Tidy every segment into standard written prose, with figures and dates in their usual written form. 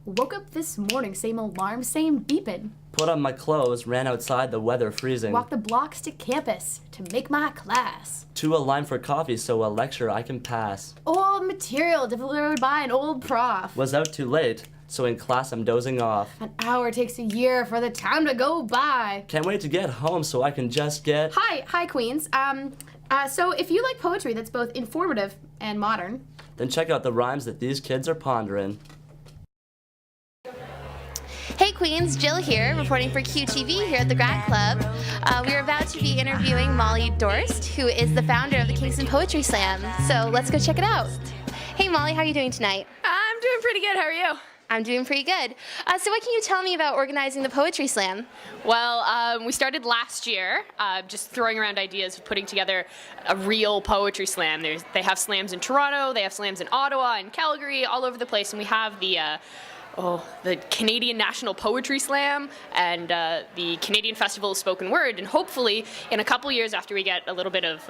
Woke up this morning, same alarm, same beeping. Put on my clothes, ran outside, the weather freezing. Walked the blocks to campus to make my class. To a line for coffee so a lecture I can pass. Old material delivered by an old prof. Was out too late, so in class I'm dozing off. An hour takes a year for the time to go by. Can't wait to get home so I can just get... Hi Queens. So if you like poetry that's both informative and modern, then check out the rhymes that these kids are pondering. Hey Queens, Jill here, reporting for QTV here at the Grad Club. We are about to be interviewing Molly Dorst, who is the founder of the Kingston Poetry Slam. So let's go check it out. Hey Molly, how are you doing tonight? I'm doing pretty good. How are you? I'm doing pretty good. So what can you tell me about organizing the Poetry Slam? Well, we started last year, just throwing around ideas of putting together a real poetry slam. They have slams in Toronto, they have slams in Ottawa and Calgary, all over the place, and we have the Canadian National Poetry Slam and the Canadian Festival of Spoken Word, and hopefully in a couple years after we get a little bit of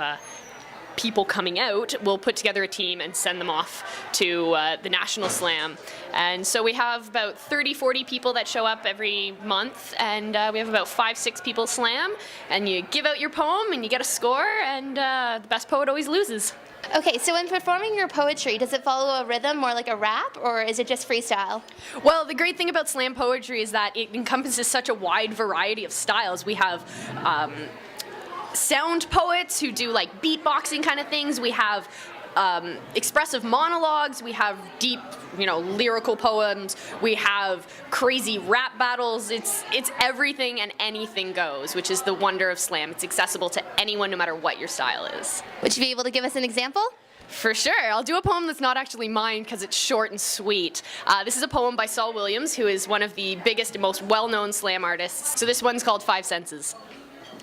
people coming out, we'll put together a team and send them off to the National Slam. And so we have about 30-40 people that show up every month, and we have about 5-6 people slam, and you give out your poem and you get a score, and the best poet always loses. Okay, so when performing your poetry, does it follow a rhythm more like a rap, or is it just freestyle? Well, the great thing about slam poetry is that it encompasses such a wide variety of styles. We have sound poets who do like beatboxing kind of things. We have expressive monologues. We have deep, lyrical poems. We have crazy rap battles. It's everything and anything goes, which is the wonder of slam. It's accessible to anyone, no matter what your style is. Would you be able to give us an example? For sure. I'll do a poem that's not actually mine because it's short and sweet. This is a poem by Saul Williams, who is one of the biggest and most well-known slam artists. So this one's called 5 Senses.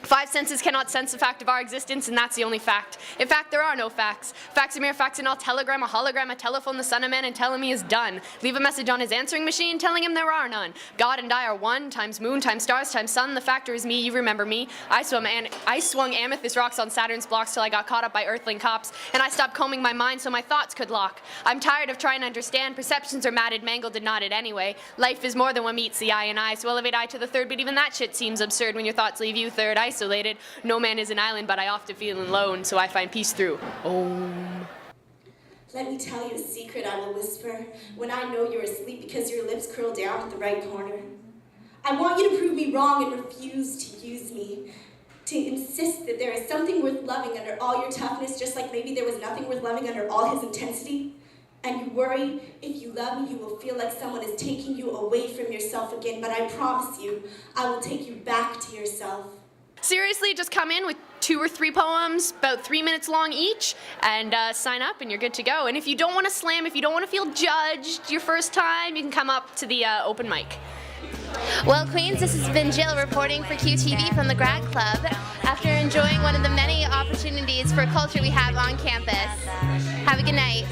5 senses cannot sense the fact of our existence, and that's the only fact. In fact, there are no facts. Facts are mere facts, and I'll telegram, a hologram, a telephone, the son of man, and tell him he is done. Leave a message on his answering machine telling him there are none. God and I are one, times moon, times stars, times sun. The factor is me, you remember me. I swung amethyst rocks on Saturn's blocks till I got caught up by earthling cops, and I stopped combing my mind so my thoughts could lock. I'm tired of trying to understand. Perceptions are matted, mangled, and knotted anyway. Life is more than what meets the eye and eye, so elevate I to the third, but even that shit seems absurd when your thoughts leave you third. Isolated. No man is an island, but I often feel alone, so I find peace through Om. Let me tell you a secret I will whisper when I know you're asleep because your lips curl down at the right corner. I want you to prove me wrong and refuse to use me, to insist that there is something worth loving under all your toughness, just like maybe there was nothing worth loving under all his intensity. And you worry if you love me, you will feel like someone is taking you away from yourself again, but I promise you, I will take you back to yourself. Seriously, just come in with 2 or 3 poems, about 3 minutes long each, and sign up and you're good to go. And if you don't want to slam, if you don't want to feel judged your first time, you can come up to the open mic. Well, Queens, this has been Jill reporting for QTV from the Grad Club after enjoying one of the many opportunities for culture we have on campus. Have a good night.